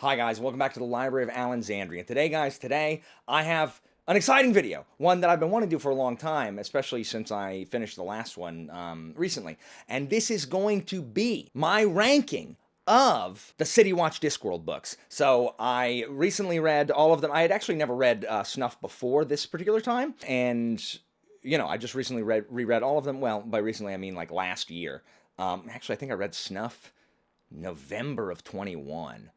Hi guys, welcome back to the Library of Allenxandria. Today I have an exciting video, one that I've been wanting to do for a long time, especially since I finished the last one recently. And this is going to be my ranking of the City Watch Discworld books. So I recently read all of them. I had actually never read Snuff before this particular time, and I just recently reread all of them. Well, by recently I mean like last year. Actually, I think I read Snuff November of 21.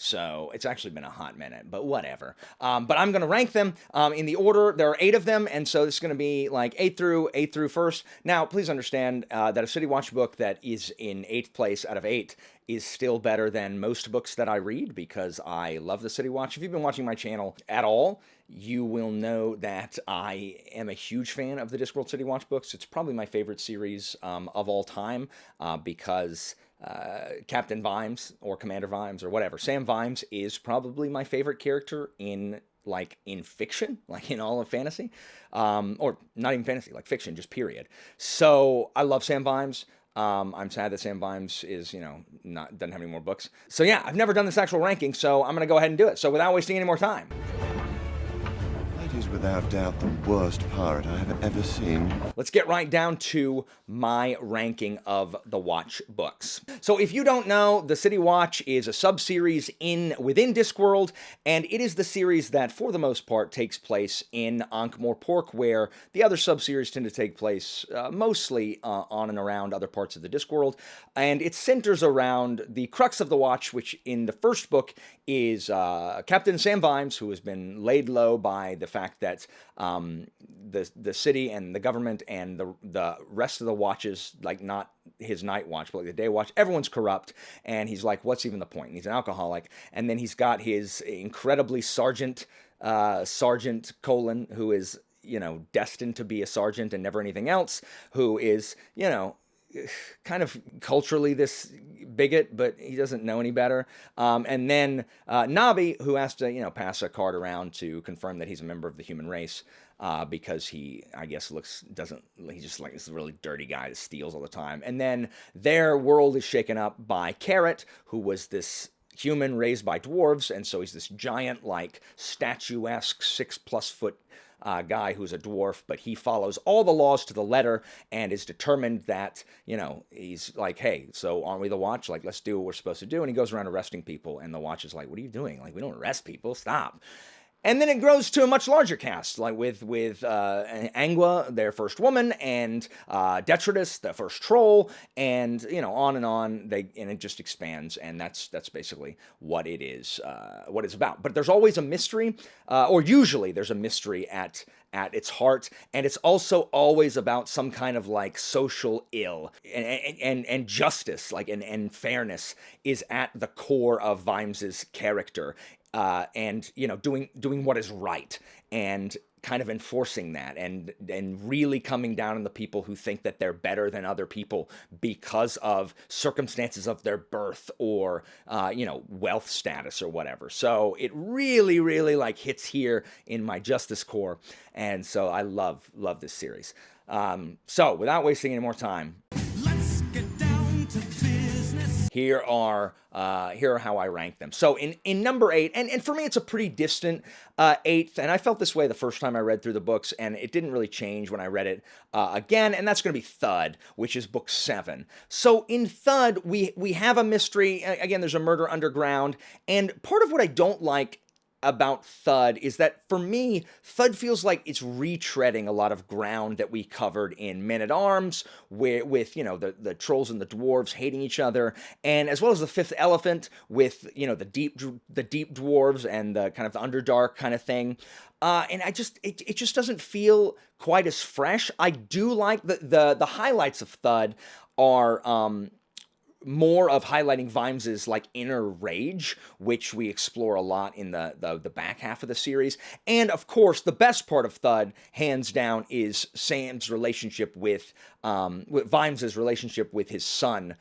So it's actually been a hot minute, but whatever. But I'm going to rank them in the order. There are 8 of them, and so this is going to be like 8 through first. Now, please understand that a City Watch book that is in 8th place out of 8 is still better than most books that I read because I love the City Watch. If you've been watching my channel at all, you will know that I am a huge fan of the Discworld City Watch books. It's probably my favorite series of all time because Captain Vimes or Commander Vimes or whatever, Sam Vimes is probably my favorite character in fiction, like in all of fantasy, or not even fantasy, like fiction, just period. So I love Sam Vimes. I'm sad that Sam Vimes is, doesn't have any more books. So yeah, I've never done this actual ranking, so I'm going to go ahead and do it. So without wasting any more time. It is without doubt the worst pirate I have ever seen. Let's get right down to my ranking of the Watch books. So if you don't know, the City Watch is a sub-series within Discworld, and it is the series that, for the most part, takes place in Ankh-Morpork, where the other sub-series tend to take place mostly on and around other parts of the Discworld, and it centers around the crux of the Watch, which in the first book is Captain Sam Vimes, who has been laid low by the fact that the city and the government and the rest of the watches, like not his night watch, but like the day watch, everyone's corrupt, and he's like, what's even the point? And he's an alcoholic, and then he's got his incredibly Sergeant Colon, who is, destined to be a sergeant and never anything else, who is, kind of culturally this bigot, but he doesn't know any better. And then Nabi, who has to, pass a card around to confirm that he's a member of the human race, because he, I guess, he's just like this really dirty guy that steals all the time. And then their world is shaken up by Carrot, who was this human raised by dwarves, and so he's this giant, like, statuesque 6+ foot guy who's a dwarf, but he follows all the laws to the letter and is determined that, he's like, hey, so aren't we the Watch? Like, let's do what we're supposed to do. And he goes around arresting people, and the Watch is like, what are you doing? Like, we don't arrest people. Stop. And then it grows to a much larger cast, like with Angua, their first woman, and Detritus, the first troll, and on and on. And it just expands, and that's basically what it is, what it's about. But there's always a mystery, or usually there's a mystery at its heart, and it's also always about some kind of like social ill and justice, like and fairness is at the core of Vimes's character. And doing what is right and kind of enforcing that and really coming down on the people who think that they're better than other people because of circumstances of their birth or wealth status or whatever. So it really, really like hits here in my justice core, and so I love this series. So without wasting any more time, let's get down to business. Here are how I rank them. So in number 8, and for me it's a pretty distant 8th, and I felt this way the first time I read through the books, and it didn't really change when I read it again, and that's going to be THUD, which is book 7. So in THUD, we have a mystery. Again, there's a murder underground, and part of what I don't like about THUD is that, for me, THUD feels like it's retreading a lot of ground that we covered in Men-at-Arms, with the trolls and the dwarves hating each other, and as well as the Fifth Elephant with the deep dwarves and the kind of the Underdark kind of thing. And it just doesn't feel quite as fresh. I do like the highlights of THUD are more of highlighting Vimes's like inner rage, which we explore a lot in the back half of the series. And of course, the best part of THUD, hands down, is Sam's relationship with Vimes's relationship with his son,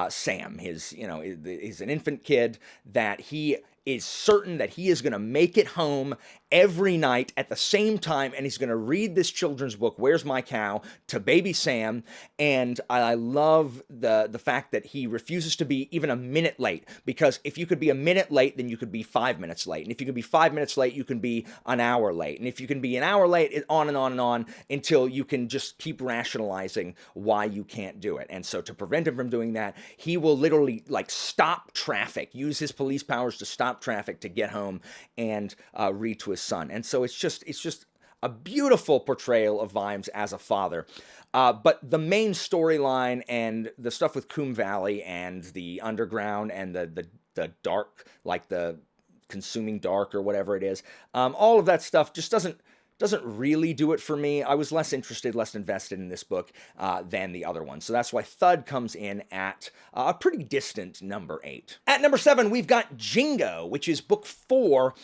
Sam. He's an infant kid that he is certain that he is going to make it home every night at the same time, and he's going to read this children's book, Where's My Cow, to baby Sam. And I love the fact that he refuses to be even a minute late, because if you could be a minute late, then you could be 5 minutes late. And if you could be 5 minutes late, you can be an hour late. And if you can be an hour late, on and on and on, until you can just keep rationalizing why you can't do it. And so to prevent him from doing that, he will literally like stop traffic, use his police powers to stop traffic to get home and read to his son. And so it's just a beautiful portrayal of Vimes as a father. But the main storyline and the stuff with Coombe Valley and the underground and the dark, like the consuming dark or whatever it is, all of that stuff just doesn't really do it for me. I was less invested in this book than the other one. So that's why THUD comes in at a pretty distant number 8. At number 7, we've got JINGO, which is book 4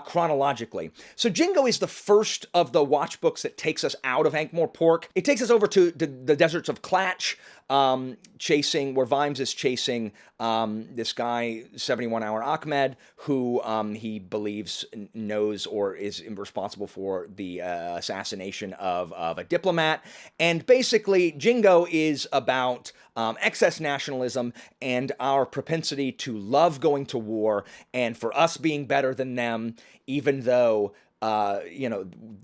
chronologically. So JINGO is the first of the watch books that takes us out of Ankh-Morpork. It takes us over to the deserts of Klatch, where Vimes is chasing this guy, 71-hour Ahmed, who he believes knows or is responsible for the assassination of a diplomat. And basically, JINGO is about excess nationalism and our propensity to love going to war, and for us being better than them, even though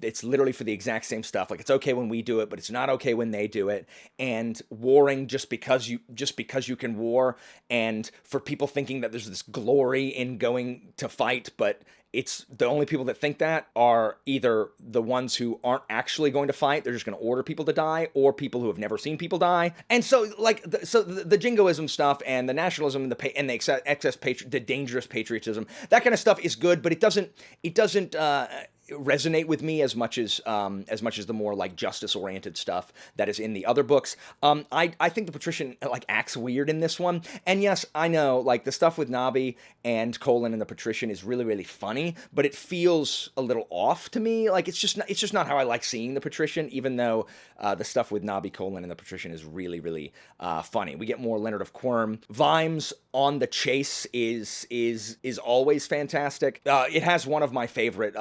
it's literally for the exact same stuff. Like, it's okay when we do it, but it's not okay when they do it. And warring just because you can war, and for people thinking that there's this glory in going to fight, but it's the only people that think that are either the ones who aren't actually going to fight, they're just going to order people to die, or people who have never seen people die. And so, the jingoism stuff and the nationalism and the dangerous patriotism, that kind of stuff is good, but it doesn't resonate with me as much as the more like justice-oriented stuff that is in the other books. I think the patrician acts weird in this one, and yes, I know the stuff with Nabi and Colin and the patrician is really, really funny, but it feels a little off to me. It's just not how I like seeing the patrician, even though the stuff with Nabi, Colin, and the patrician is really, really funny. We get more Leonard of Quirm. Vimes on the chase is always fantastic. It has one of my favorite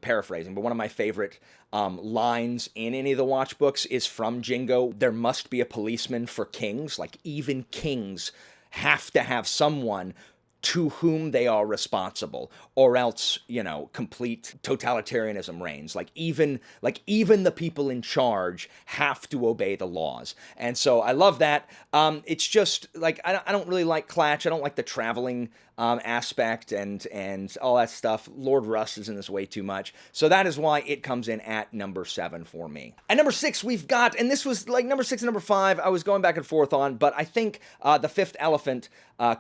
paraphrasing, but one of my favorite lines in any of the watch books is from JINGO. There must be a policeman for kings. Even kings have to have someone to whom they are responsible, or else, complete totalitarianism reigns. Even the people in charge have to obey the laws. And so I love that. It's just I don't really like Klatch. I don't like the traveling aspect and all that stuff. Lord Russ is in this way too much. So that is why it comes in at number 7 for me. At number 6, we've got, and this was number 6 and number 5, I was going back and forth on, but I think The Fifth Elephant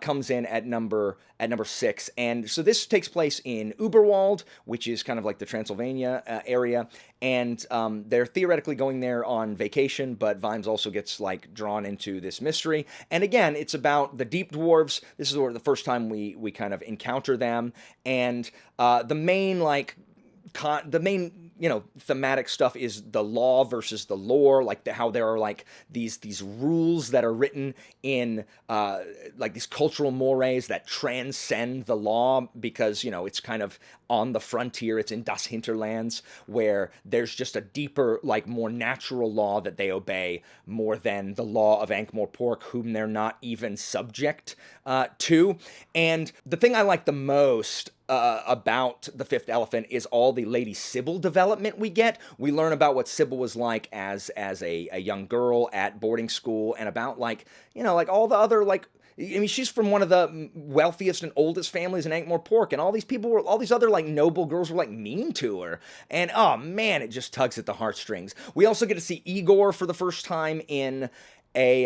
comes in at number 6. And so this takes place in Uberwald, which is kind of like the Transylvania area. And they're theoretically going there on vacation, but Vimes also gets drawn into this mystery. And again, it's about the deep dwarves. This is the first time we kind of encounter them. And the main thematic stuff is the law versus the lore, how there are these rules that are written in these cultural mores that transcend the law, because it's kind of on the frontier. It's in Das Hinterlands, where there's just a deeper, more natural law that they obey more than the law of Ankh-Morpork, whom they're not even subject to. And the thing I like the most about The Fifth Elephant is all the Lady Sybil development we get. We learn about what Sybil was like as a young girl at boarding school, and about all the other she's from one of the wealthiest and oldest families in Ankh-Morpork, and all these other noble girls were mean to her, and oh man, it just tugs at the heartstrings. We also get to see Igor for the first time in a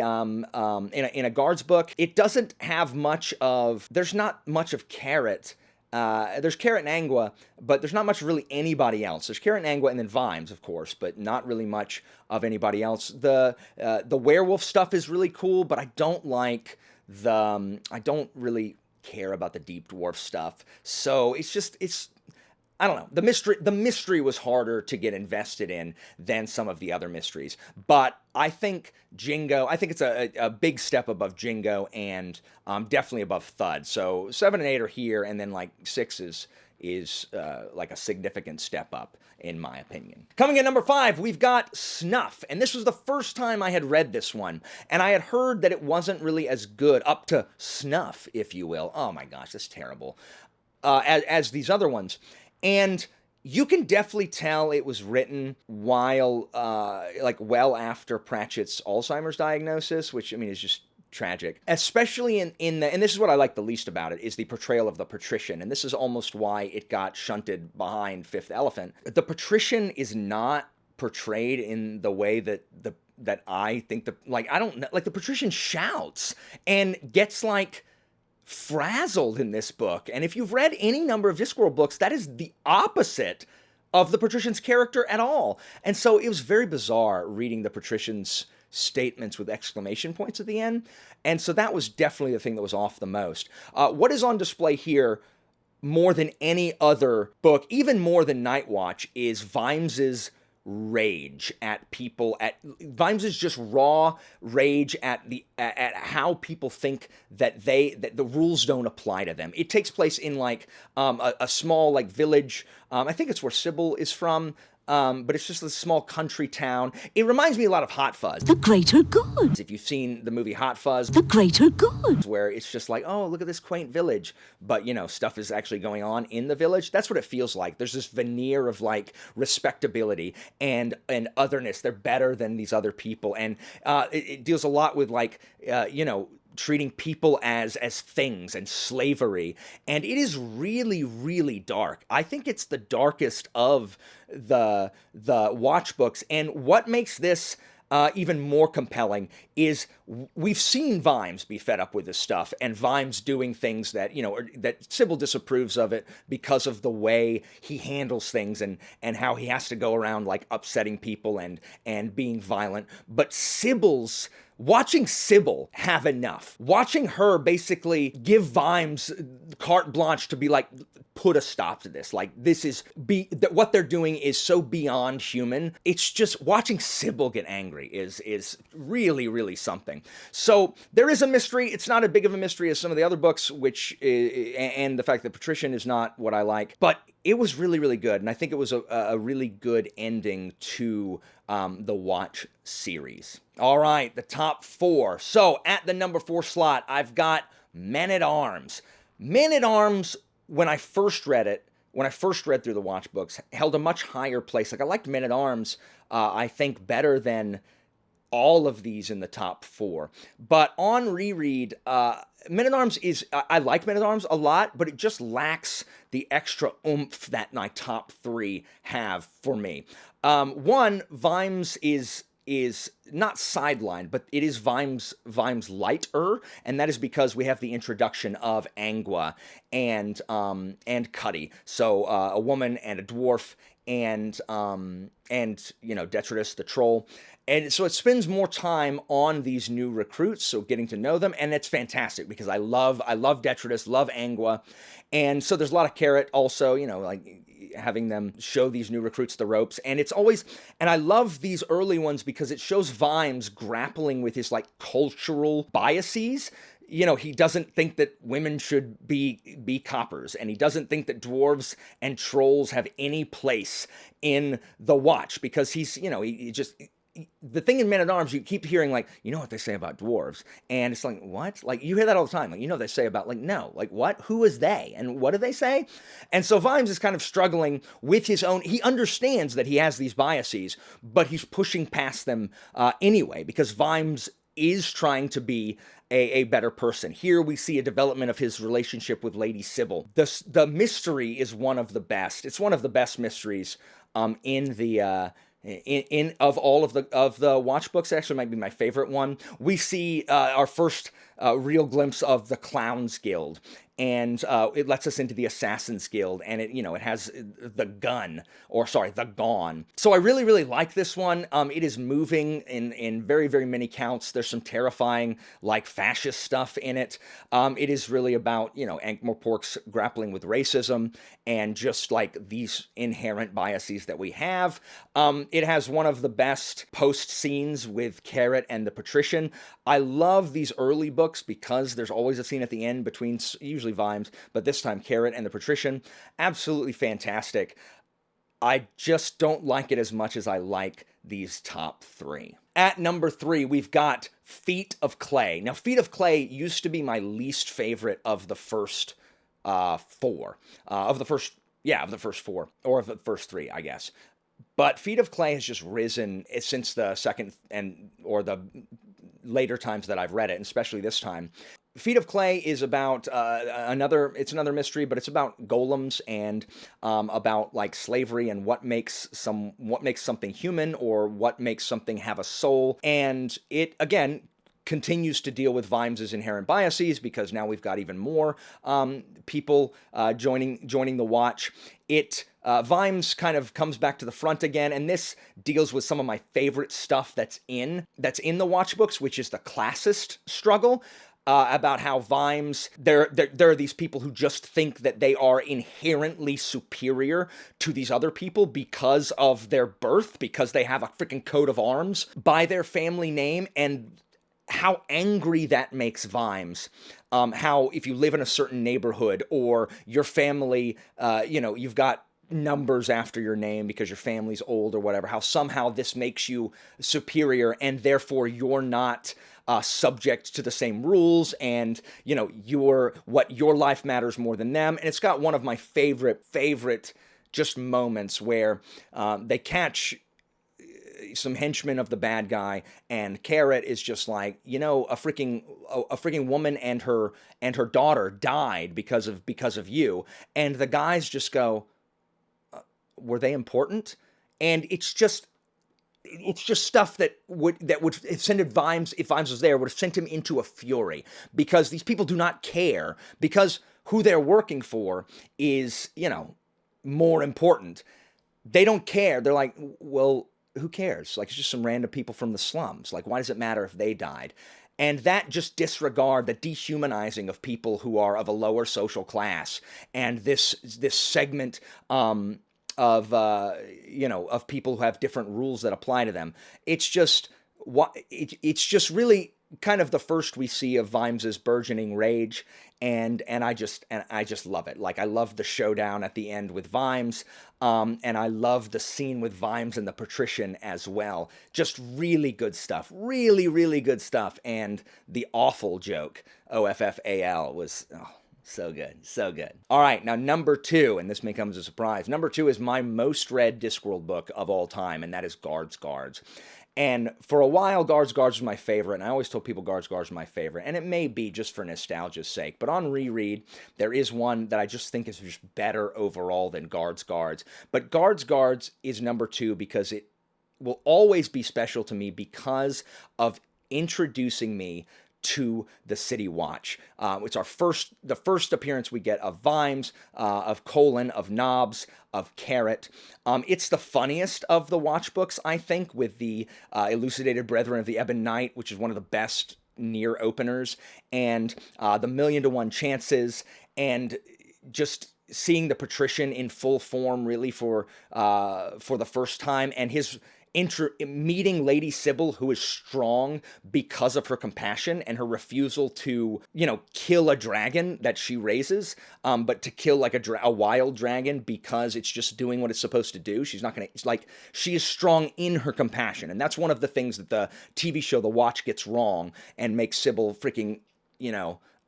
guard's book. It doesn't have much of. There's not much of Carrot. There's Carrot and Angua, but there's not much really anybody else. There's Carrot and Angua and then Vimes, of course, but not really much of anybody else. The werewolf stuff is really cool, but I don't really care about the deep dwarf stuff. So it's I don't know. The mystery was harder to get invested in than some of the other mysteries. But I think JINGO, I think it's a big step above JINGO and definitely above THUD. So 7 and 8 are here, and then like 6 is like a significant step up, in my opinion. Coming in number 5, we've got Snuff. And this was the first time I had read this one. And I had heard that it wasn't really as good, up to snuff, if you will. Oh my gosh, that's terrible. As these other ones. And you can definitely tell it was written while, like, well after Pratchett's Alzheimer's diagnosis, which, I mean, is just tragic. Especially in the, and this is what I like the least about it, is the portrayal of the patrician. And this is almost why it got shunted behind Fifth Elephant. The patrician is not portrayed in the way that I think I don't know, like, the patrician shouts and gets, like, frazzled in this book. And if you've read any number of Discworld books, that is the opposite of the patrician's character at all. And so it was very bizarre reading the patrician's statements with exclamation points at the end. And so that was definitely the thing that was off the most. What is on display here more than any other book, even more than Night Watch, is Vimes's rage at people, Vimes is just raw rage at how people think that the rules don't apply to them. It takes place in like a small like village. I think it's where Sybil is from. But it's just a small country town. It reminds me a lot of Hot Fuzz. The greater good. If you've seen the movie Hot Fuzz. The greater good. Where it's just like, oh, look at this quaint village. But, you know, stuff is actually going on in the village. That's what it feels like. There's this veneer of, like, respectability and otherness. They're better than these other people. And it deals a lot with, like, you know, treating people as things and slavery. And it is really, really dark. I think it's the darkest of the Watch books. And what makes this even more compelling is we've seen Vimes be fed up with this stuff, and Vimes doing things that, you know, that Sybil disapproves of it because of the way he handles things and how he has to go around like upsetting people and being violent. But watching Sybil have enough, watching her basically give Vimes carte blanche to be like, put a stop to this. Like, what they're doing is so beyond human. It's just watching Sybil get angry is really, really something. So there is a mystery. It's not as big of a mystery as some of the other books, and the fact that Patrician is not what I like, but it was really, really good. And I think it was a really good ending to the Watch series. All right, the top 4. So at the number 4 slot, I've got Men-at-Arms. Men-at-Arms, when I first read through the Watch books, held a much higher place. Like, I liked Men-at-Arms, I think, better than all of these in the top 4. But on reread, Men-at-Arms I like Men-at-Arms a lot, but it just lacks the extra oomph that my top 3 have for me. One, Vimes is not sidelined, but it is Vimes lighter, and that is because we have the introduction of Angua and Cuddy. So a woman and a dwarf and you know, Detritus the troll. And so it spends more time on these new recruits, so getting to know them, and it's fantastic because I love Detritus, love Angua, and so there's a lot of carrot also, you know, like having them show these new recruits the ropes, and I love these early ones because it shows Vimes grappling with his like cultural biases. You know, he doesn't think that women should be coppers, and he doesn't think that dwarves and trolls have any place in the Watch because he's, you know, the thing in Men-at-Arms, you keep hearing, like, you know what they say about dwarves, and it's like, what? Like, you hear that all the time, like, you know what they say about, like, no, like, what? Who is they? And what do they say? And so Vimes is kind of struggling with his own, he understands that he has these biases, but he's pushing past them anyway, because Vimes is trying to be a better person. Here we see a development of his relationship with Lady Sybil. The mystery is one of the best. It's one of the best mysteries in the of all of the Watch books. It actually might be my favorite one. We see our first real glimpse of the Clowns Guild, and it lets us into the Assassin's Guild, and it has the Gone. So I really, really like this one. It is moving in very, very many counts. There's some terrifying, like, fascist stuff in it. It is really about, Ankh-Morpork's grappling with racism and just, like, these inherent biases that we have. It has one of the best post scenes with Carrot and the Patrician. I love these early books because there's always a scene at the end between, usually Vimes, but this time Carrot and the Patrician. Absolutely fantastic. I just don't like it as much as I like these top three. At number 3, we've got Feet of Clay. Now, Feet of Clay used to be my least favorite of the first 4. Of the first 4. Or of the first 3, I guess. But Feet of Clay has just risen since the second or the later times that I've read it, and especially this time. Feet of Clay is about another mystery, but it's about golems and about, like, slavery and what makes something human, or what makes something have a soul. And it, again, continues to deal with Vimes' inherent biases, because now we've got even more people joining the Watch. Vimes kind of comes back to the front again, and this deals with some of my favorite stuff that's in the Watch books, which is the classist struggle. About how Vimes, there are these people who just think that they are inherently superior to these other people because of their birth, because they have a freaking coat of arms by their family name, and how angry that makes Vimes. How if you live in a certain neighborhood, or your family, you've got numbers after your name because your family's old or whatever, how somehow this makes you superior, and therefore you're not subject to the same rules, and your life matters more than them. And it's got one of my favorite just moments where they catch some henchmen of the bad guy, and Carrot is just like, a freaking woman and her daughter died because of you, and the guys just go, were they important? And it's just stuff that would have sent Vimes, if Vimes was there, would have sent him into a fury, because these people do not care, because who they're working for is, more important. They don't care. They're like, well, who cares? Like, it's just some random people from the slums. Like, why does it matter if they died? And that just disregard, the dehumanizing of people who are of a lower social class, and this segment of people who have different rules that apply to them. It's just really kind of the first we see of Vimes's burgeoning rage, and I just love it. Like, I love the showdown at the end with Vimes, and I love the scene with Vimes and the Patrician as well. Just really good stuff, really, really good stuff. And the awful joke, OFFAL, was so good, so good. All right, now number 2, and this may come as a surprise. Number 2 is my most read Discworld book of all time, and that is Guards. And for a while, Guards was my favorite, and I always told people Guards was my favorite, and it may be just for nostalgia's sake, but on reread, there is one that I just think is just better overall than Guards. But Guards is number 2 because it will always be special to me because of introducing me to the City Watch. It's the first appearance we get of Vimes, of Colin, of Nobbs, of Carrot. It's the funniest of the Watch books, I think, with the Elucidated Brethren of the Ebon Knight, which is one of the best near openers, and the Million to One Chances, and just seeing the Patrician in full form, really, for the first time, and his meeting Lady Sybil, who is strong because of her compassion and her refusal to, kill a dragon that she raises, but to kill like a wild dragon because it's just doing what it's supposed to do. She's not going to, it's like, she is strong in her compassion. And that's one of the things that the TV show The Watch gets wrong and makes Sybil freaking,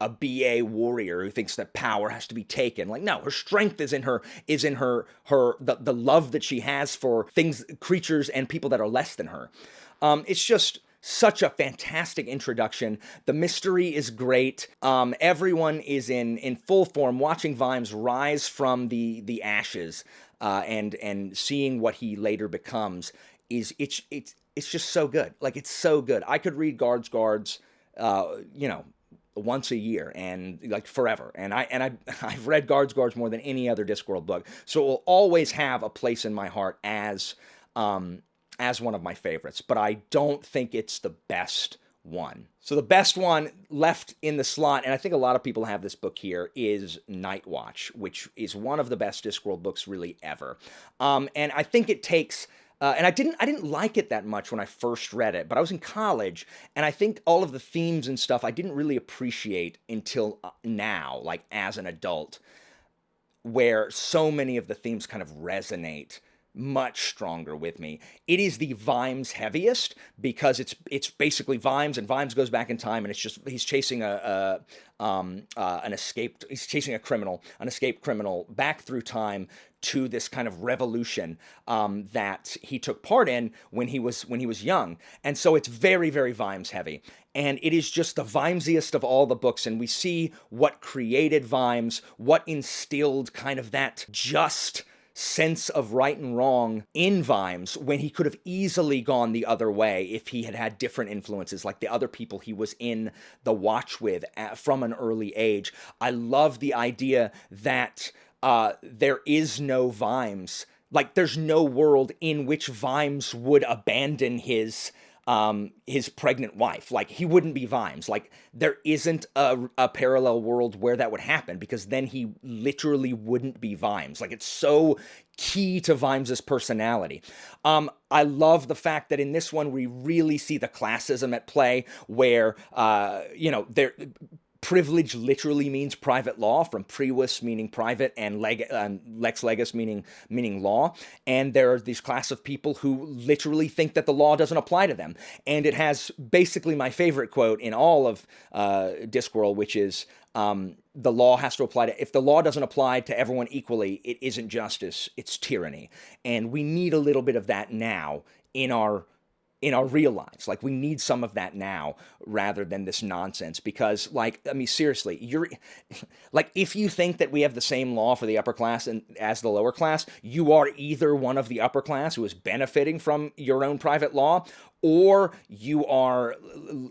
a BA warrior who thinks that power has to be taken. Like, no, her strength is in her the love that she has for creatures and people that are less than her. It's just such a fantastic introduction. The mystery is great. Everyone is in full form, watching Vimes rise from the ashes, and seeing what he later becomes it's just so good. Like, it's so good. I could read Guards, once a year and like forever. And I've read Guards more than any other Discworld book, so it will always have a place in my heart as one of my favorites. But I don't think it's the best one. So the best one left in the slot, and I think a lot of people have this book here, is Night Watch, which is one of the best Discworld books really ever. And I think it takes. And I didn't like it that much when I first read it, but I was in college, and I think all of the themes and stuff I didn't really appreciate until now, like as an adult, where so many of the themes kind of resonate much stronger with me. It is the Vimes heaviest because it's basically Vimes, and Vimes goes back in time, and it's just he's chasing an escaped criminal back through time to this kind of revolution that he took part in when he was young. And so it's very, very Vimes heavy. And it is just the Vimesiest of all the books, and we see what created Vimes, what instilled kind of that just sense of right and wrong in Vimes when he could have easily gone the other way if he had had different influences, like the other people he was in the Watch with from an early age. I love the idea that there is no Vimes. Like, there's no world in which Vimes would abandon his pregnant wife. Like, he wouldn't be Vimes. Like, there isn't a parallel world where that would happen, because then he literally wouldn't be Vimes. Like, it's so key to Vimes's personality. I love the fact that in this one we really see the classism at play, where privilege literally means private law, from privis meaning private and lex legis meaning law. And there are these class of people who literally think that the law doesn't apply to them. And it has basically my favorite quote in all of Discworld, which is, the law has to apply to, if the law doesn't apply to everyone equally, it isn't justice, it's tyranny. And we need a little bit of that now in our real lives. Like, we need some of that now rather than this nonsense, because, like, I mean, seriously, you're like, if you think that we have the same law for the upper class and as the lower class, you are either one of the upper class who is benefiting from your own private law, or you are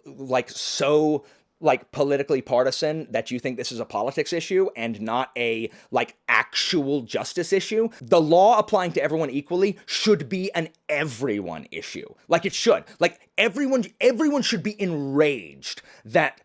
like so like politically partisan that you think this is a politics issue and not a like actual justice issue. The law applying to everyone equally should be an everyone issue. Like, it should. Like, everyone should be enraged that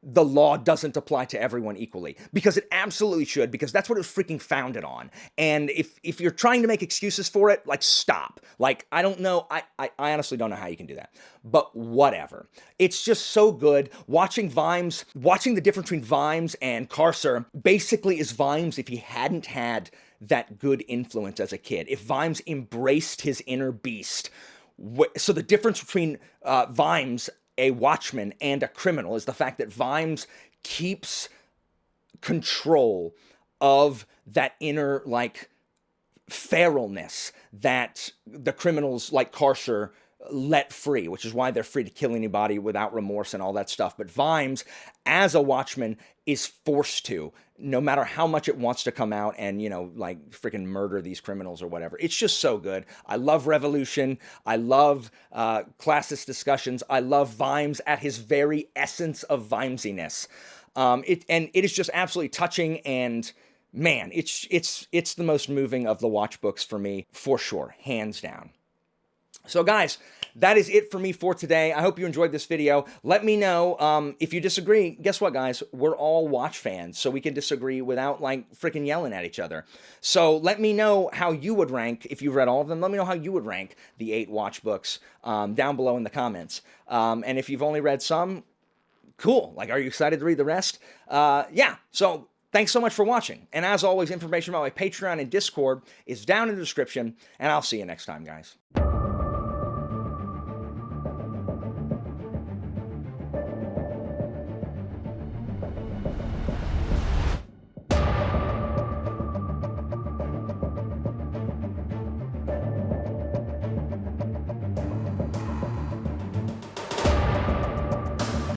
the law doesn't apply to everyone equally, because it absolutely should, because that's what it was freaking founded on. And if you're trying to make excuses for it, like, stop. Like, I don't know, I honestly don't know how you can do that, but whatever. It's just so good. Watching the difference between Vimes and Carcer basically is Vimes if he hadn't had that good influence as a kid. If Vimes embraced his inner beast. So the difference between Vimes, a watchman, and a criminal is the fact that Vimes keeps control of that inner, like, feralness that the criminals like Carcer let free, which is why they're free to kill anybody without remorse and all that stuff. But Vimes, as a watchman, is forced to, no matter how much it wants to come out and, like, freaking murder these criminals or whatever. It's just so good. I love revolution. I love classist discussions. I love Vimes at his very essence of Vimesiness. It is just absolutely touching, and man, it's the most moving of the Watch books for me, for sure, hands down. So guys, that is it for me for today. I hope you enjoyed this video. Let me know if you disagree. Guess what, guys? We're all Watch fans, so we can disagree without, like, freaking yelling at each other. So let me know how you would rank, if you've read all of them, let me know how you would rank the 8 Watch books down below in the comments. And if you've only read some, cool. Like, are you excited to read the rest? Yeah, so thanks so much for watching. And as always, information about my Patreon and Discord is down in the description, and I'll see you next time, guys.